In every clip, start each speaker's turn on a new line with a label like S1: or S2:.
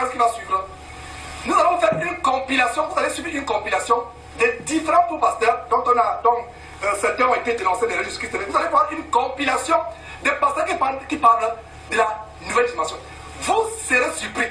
S1: séquence qui va suivre, nous allons faire une compilation, vous allez suivre une compilation des différents faux pasteurs dont certains ont été dénoncés de Jésus-Christ. Vous allez voir une compilation des pasteurs qui parlent de la nouvelle dimension. Vous serez surpris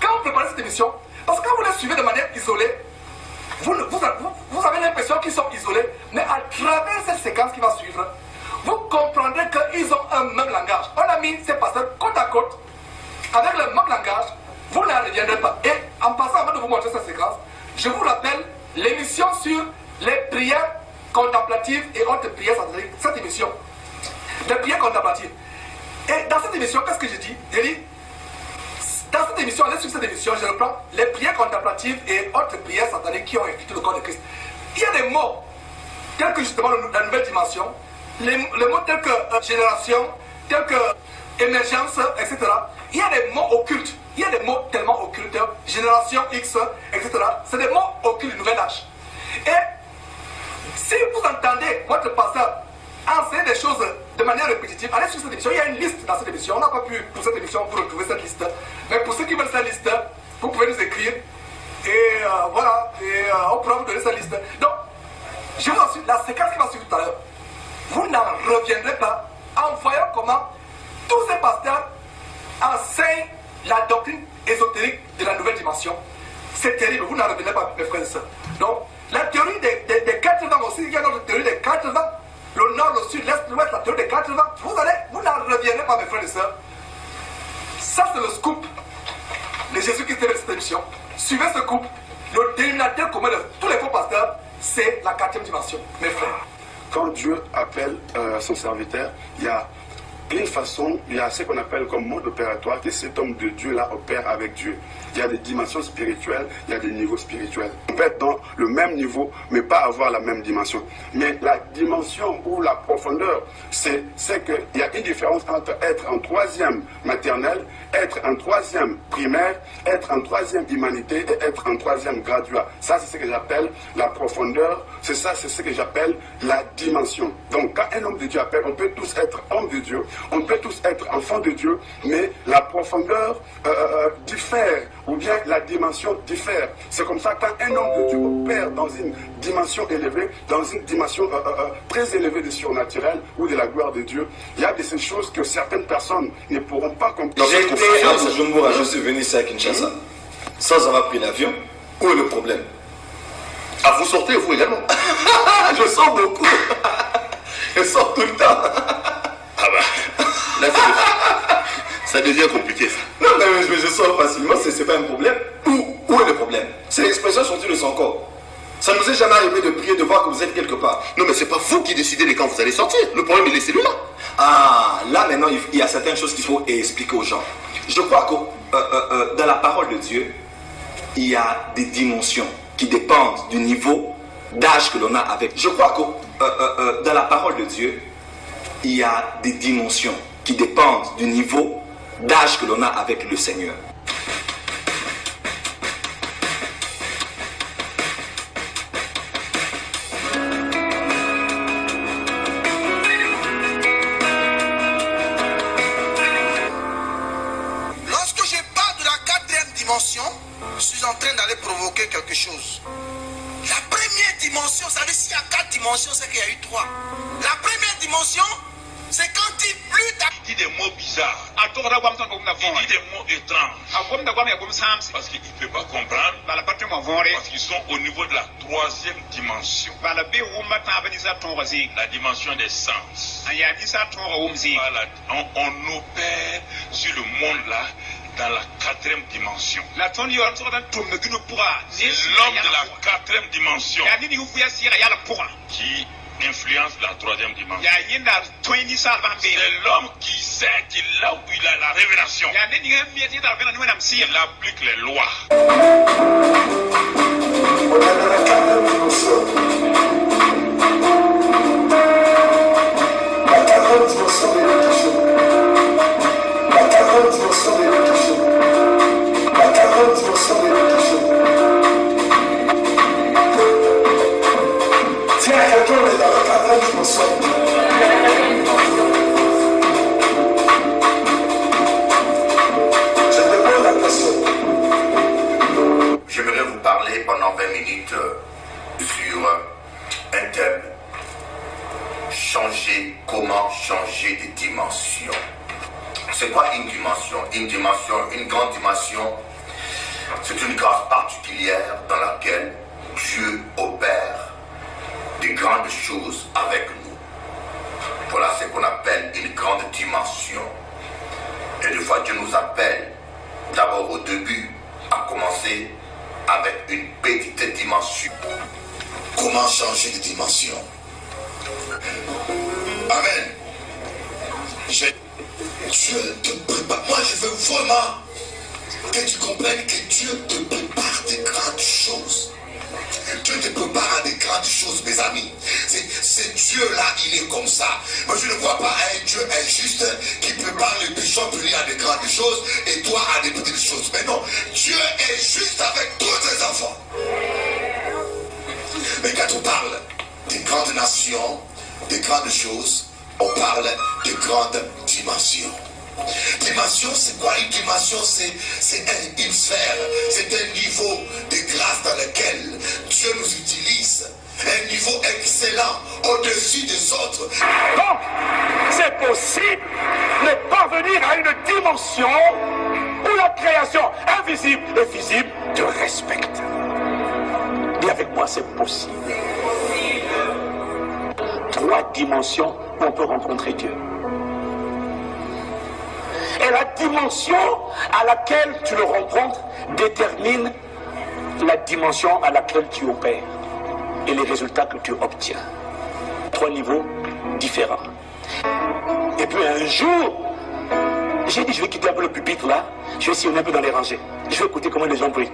S1: quand vous préparez cette émission, parce que quand vous les suivez de manière isolée, vous avez l'impression qu'ils sont isolés, mais à travers cette séquence qui va suivre, vous comprendrez qu'ils ont un même langage. On a mis ces pasteurs côte à côte, avec le même langage, vous n'en reviendrez pas. Et en passant, avant de vous montrer cette séquence, je vous rappelle l'émission sur les prières contemplatives et autres prières sataniques. Cette émission, les prières contemplatives. Et dans cette émission, qu'est-ce que je dis? Je dis, dans cette émission, allez sur cette émission, je reprends les prières contemplatives et autres prières sataniques qui ont infiltré le corps de Christ. Il y a des mots, tels que justement la nouvelle dimension, les mots tels que génération, tels que émergence, etc. Il y a des mots occultes, il y a des mots tellement occultes, génération X, etc. C'est des mots occultes du nouvel âge. Et si vous entendez votre pasteur enseigner des choses de manière répétitive, allez sur cette émission, il y a une liste dans cette émission. On n'a pas pu, pour cette émission, vous retrouver cette liste. Mais pour ceux qui veulent cette liste, vous pouvez nous écrire. Et voilà, et on pourra vous donner cette liste. Donc, je vous assure, la séquence qui va suivre tout à l'heure, vous n'en reviendrez pas en voyant comment tous ces pasteurs enseignent la doctrine ésotérique de la nouvelle dimension. C'est terrible, vous n'en revenez pas, mes frères et sœurs. Donc, la théorie des 4 vents aussi, il y a notre théorie des 4 vents. Le nord, le sud, l'est, l'ouest, la théorie des 4 vents. Vous n'en reviendrez pas, mes frères et sœurs. Ça, c'est le scoop de Jésus-Christ de cette émission. Suivez ce scoop. Le dénominateur commun de tous les faux pasteurs, c'est la 4e dimension, mes frères.
S2: Quand Dieu appelle son serviteur, il y a une façon, il y a ce qu'on appelle comme mode opératoire que cet homme de Dieu-là opère avec Dieu. Il y a des dimensions spirituelles, il y a des niveaux spirituels. On peut être dans le même niveau, mais pas avoir la même dimension. Mais la dimension ou la profondeur, c'est qu'il y a une différence entre être en 3e maternelle, être en 3e primaire, être en 3e humanité et être en 3e graduat. Ça, c'est ce que j'appelle la profondeur. C'est ça, c'est ce que j'appelle la dimension. Donc, quand un homme de Dieu appelle, on peut tous être homme de Dieu, on peut tous être enfant de Dieu, mais la profondeur diffère, ou bien la dimension diffère. C'est comme ça, quand un homme de Dieu opère dans une dimension élevée, dans une dimension très élevée du surnaturel ou de la gloire de Dieu, il y a de ces choses que certaines personnes ne pourront pas comprendre.
S3: J'étais à Bujumbura, je suis venu ici à Kinshasa, sans avoir pris l'avion. Où est le problème?
S4: Ah, vous sortez, vous également?
S3: Je sors beaucoup. Je sors tout le temps.
S4: Ah bah, là, ça devient compliqué, ça.
S3: Non, mais je sors facilement, c'est pas un problème. Où est le problème? C'est l'expression sortie de son corps. Ça ne nous est jamais arrivé de prier, de voir que vous êtes quelque part.
S4: Non, mais c'est pas vous qui décidez de quand vous allez sortir. Le problème, il est celui-là.
S3: Ah, là maintenant, il y a certaines choses qu'il faut expliquer aux gens. Je crois que dans la parole de Dieu, il y a des dimensions qui dépendent du niveau d'âge que l'on a avec. Je crois que dans la parole de Dieu, il y a des dimensions qui dépendent du niveau d'âge que l'on a avec le Seigneur.
S5: Lorsque je parle de la 4e dimension, je suis en train d'aller provoquer quelque chose. La première dimension, ça veut dire s'il y a 4 dimensions, c'est qu'il y a eu 3. La première dimension, c'est quand il plus
S6: il dit des mots bizarres. Il dit des mots étranges. Parce qu'il ne peut pas comprendre. Parce qu'ils sont au niveau de la 3e dimension. La dimension des sens. On opère sur le monde là dans la 4e dimension. C'est l'homme de la 4e dimension qui influence la 3e dimension. C'est l'homme qui sait qu'il a la révélation. Il applique les lois.
S7: On est dans la 4e dimension. La 4e dimension de l'éducation. La 4e dimension de l'éducation. La 4e dimension de l'éducation. Tiens, quelqu'un est dans la 4e dimension. Je te pose la question.
S8: une grande dimension, c'est une grâce particulière dans laquelle Dieu opère de grandes choses avec nous. Voilà ce qu'on appelle une grande dimension. Et des fois, Dieu nous appelle d'abord au début à commencer avec une petite dimension. Comment changer de dimension? Amen. Dieu te prépare. Moi, je veux vraiment que tu comprennes que Dieu te prépare des grandes choses. Dieu te prépare à des grandes choses, mes amis. C'est Dieu-là, il est comme ça. Moi, je ne vois pas un Dieu injuste qui prépare les pécheurs punis à des grandes choses et toi à des petites choses. Mais non, Dieu est juste avec tous ses enfants. Mais quand on parle des grandes nations, des grandes choses, on parle de grandes dimensions. Dimension, c'est quoi une dimension? C'est une sphère, c'est un niveau de grâce dans lequel Dieu nous utilise. Un niveau excellent au-dessus des autres.
S1: Donc, c'est possible de parvenir à une dimension où la création invisible et visible te respecte. Dis avec moi, c'est possible. 3 dimensions où on peut rencontrer Dieu. Et la dimension à laquelle tu le rencontres détermine la dimension à laquelle tu opères et les résultats que tu obtiens. 3 niveaux différents. Et puis un jour, j'ai dit je vais quitter un peu le pupitre là, je vais sillonner un peu dans les rangées. Je vais écouter comment les gens prient.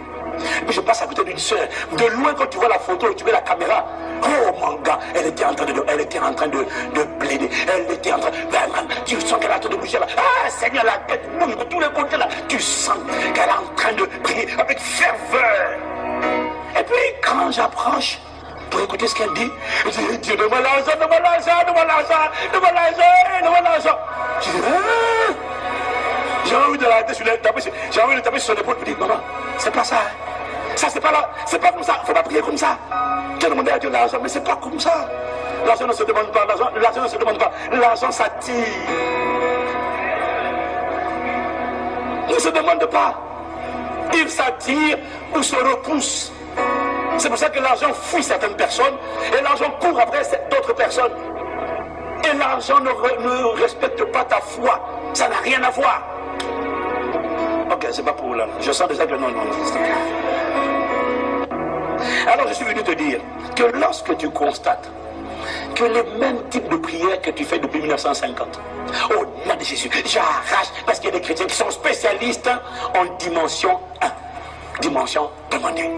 S1: Et puis je passe à côté d'une soeur. De loin, quand tu vois la photo et tu mets la caméra, oh mon gars, elle était en train de plaider. Elle était en train tu sens qu'elle est en train de bouger là. Ah Seigneur, la tête bouge de tous les côtés là. Tu sens qu'elle est en train de prier avec ferveur. Et puis quand j'approche pour écouter ce qu'elle dit, je dis Dieu, donne-moi l'argent, donne-moi l'argent, donne-moi l'argent, donne-moi l'argent, donne-moi l'argent. Je dis j'ai envie de la taper sur l'épaule pour dire maman, c'est pas ça. Ça c'est pas là, c'est pas comme ça, faut pas prier comme ça. Tu as demandé à Dieu l'argent, mais c'est pas comme ça. L'argent ne se demande pas, l'argent ne se demande pas, l'argent s'attire. Il ne se demande pas. Il s'attire ou se repousse. C'est pour ça que l'argent fuit certaines personnes et l'argent court après d'autres personnes. Et l'argent ne respecte pas ta foi. Ça n'a rien à voir. Ok, c'est pas pour là. Je sens déjà que non. Alors je suis venu te dire que lorsque tu constates que les mêmes types de prières que tu fais depuis 1950, au nom de Jésus, j'arrache, parce qu'il y a des chrétiens qui sont spécialistes en dimension 1. Dimension demandée.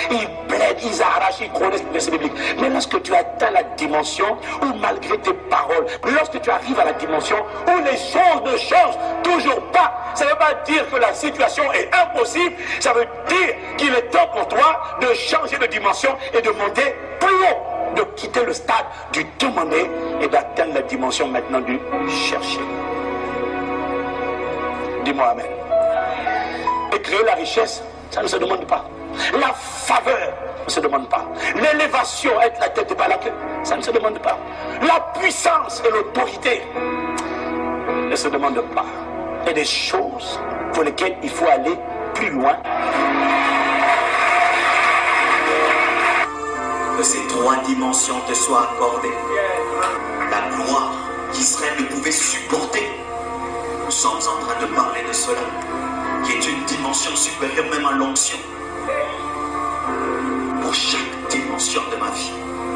S1: Ils plaident, ils arrachent, ils connaissent les versets bibliques. Mais lorsque tu atteins la dimension où malgré tes paroles, lorsque tu arrives à la dimension où les choses ne changent toujours pas, ça ne veut pas dire que la situation est impossible, ça veut dire qu'il est temps pour toi de changer de dimension et de monter plus haut, de quitter le stade du demander et d'atteindre la dimension maintenant du chercher. Dis-moi amen. Et créer la richesse, ça ne se demande pas. La faveur ne se demande pas. L'élévation, être la tête et pas la queue, ça ne se demande pas. La puissance et l'autorité ne se demandent pas. Il y a des choses pour lesquelles il faut aller plus loin.
S9: Que ces 3 dimensions te soient accordées. La gloire qu'Israël ne pouvait supporter. Nous sommes en train de parler de cela, qui est une dimension supérieure même à l'onction. Pour chaque dimension de ma vie,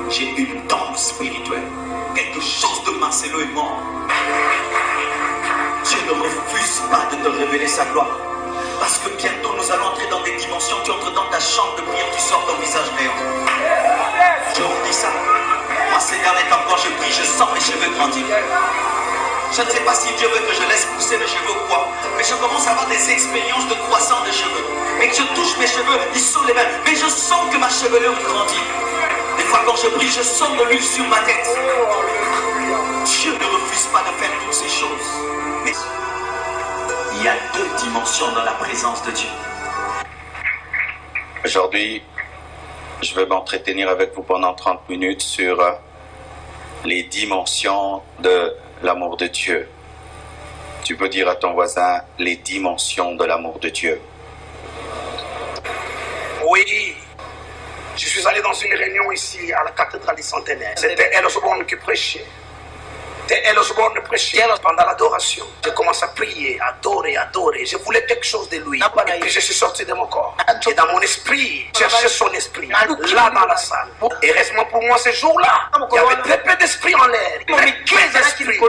S9: j'ai une tombe spirituelle. Quelque chose de Marcelo est mort. Dieu ne refuse pas de te révéler sa gloire. Parce que bientôt nous allons entrer dans des dimensions. Tu entres dans ta chambre de prière, tu sors ton visage néant. Je vous dis ça. Moi ces derniers temps, quand je prie, je sens mes cheveux grandir. Je ne sais pas si Dieu veut que je laisse pousser mes cheveux ou quoi, mais je commence à avoir des expériences de croissance de cheveux. Et que je touche mes cheveux, ils sont les mêmes. Mais je sens que ma chevelure grandit. Des fois quand je prie, je sens de l'huile sur ma tête. Dieu ne refuse pas de faire toutes ces choses. Mais il y a 2 dimensions dans la présence de Dieu.
S10: Aujourd'hui, je vais m'entretenir avec vous pendant 30 minutes sur les dimensions de l'amour de Dieu. Tu peux dire à ton voisin les dimensions de l'amour de Dieu.
S5: Oui. Je suis allé dans une réunion ici à la cathédrale du Centenaire. C'était El Osborne qui prêchait. C'était El Osborne qui prêchait. Pendant l'adoration, j'ai commencé à prier, adorer. Je voulais quelque chose de lui. Et puis je suis sorti de mon corps. Et dans mon esprit, j'ai cherché son esprit. Là dans la salle. Et heureusement pour moi ce jour-là, il y avait très peu d'esprit en l'air. Très peu d'esprit dans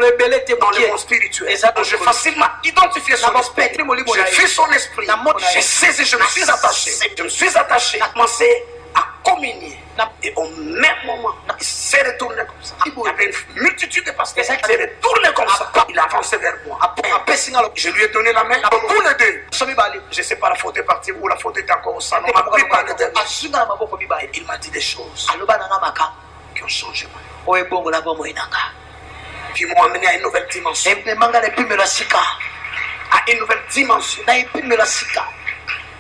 S5: le monde spirituel. Donc j'ai facilement identifié son esprit. J'ai vu son esprit. J'ai saisi, je me suis attaché. J'ai commencé à communier. Et au même moment, il s'est retourné comme ça. Il y avait une multitude de pasteurs. Il s'est retourné comme ça. Il a avancé vers moi. Je lui ai donné la main. Tous les deux. Je ne sais pas, la faute est partie ou la faute est encore au salon. Il m'a dit des choses qui ont changé. Qui m'ont amené à une nouvelle dimension. À une nouvelle dimension.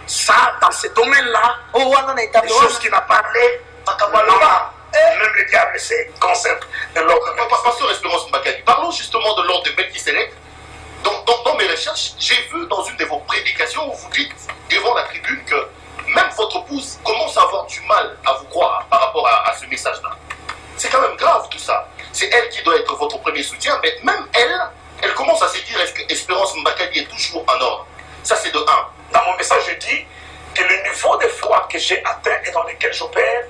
S5: Ça, dans ce domaine-là, des choses qu'il m'a parlé, même le diable s'est concentré de l'ordre.
S8: Pasteur Espérance Mbakadi, parlons justement de l'ordre de Melchisédek. Dans mes recherches, j'ai vu dans une de vos prédications où vous dites devant la tribune que même votre épouse commence à avoir du mal à vous croire par rapport à ce message-là. C'est quand même grave tout ça. C'est elle qui doit être votre premier soutien, mais même elle commence à se dire est-ce que Espérance Mbakadi est toujours en ordre. Ça c'est de 1.
S5: Dans mon message, je dis que le niveau de foi que j'ai atteint et dans lequel j'opère,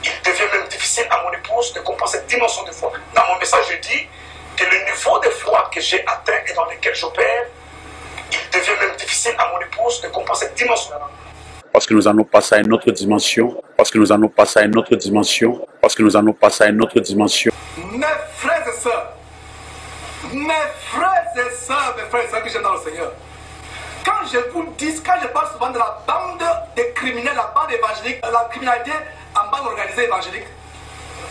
S5: il devient même difficile à mon épouse de comprendre cette dimension de foi. Dans mon message, je dis que le niveau de foi que j'ai atteint et dans lequel j'opère, il devient même difficile à mon épouse de comprendre cette dimension.
S11: Parce que nous allons passer à une autre dimension. Parce que nous allons passer à une autre dimension. Parce que nous allons passer à une autre dimension.
S1: Mes frères et sœurs, que j'aime dans le Seigneur. Quand je vous dis, quand je parle souvent de la bande des criminels, la bande évangélique, la criminalité en bande organisée évangélique,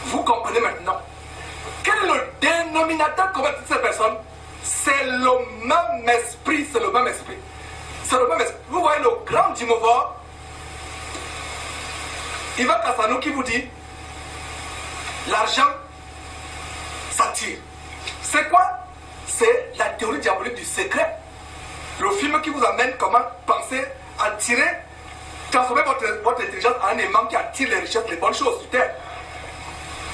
S1: vous comprenez maintenant. Quel est le dénominateur commun de ces personnes? C'est le même esprit, c'est le même esprit. C'est le même esprit. Vous voyez le grand Dimova, Ivan Kassanou qui vous dit, l'argent, ça tire. C'est quoi? C'est la théorie diabolique du secret. Le film qui vous amène comment penser à tirer, transformer votre intelligence en un aimant qui attire les richesses, les bonnes choses sur terre.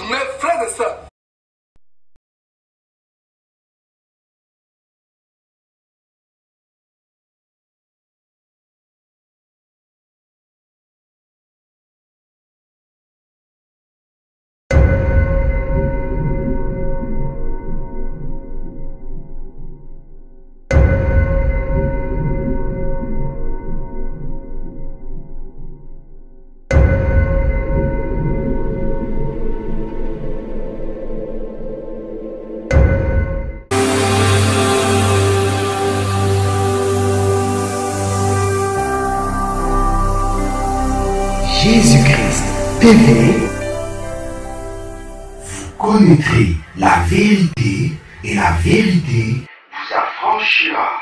S1: Mes frères et sœurs,
S12: Jésus-Christ TV, vous connaîtrez la vérité et la vérité vous affranchira.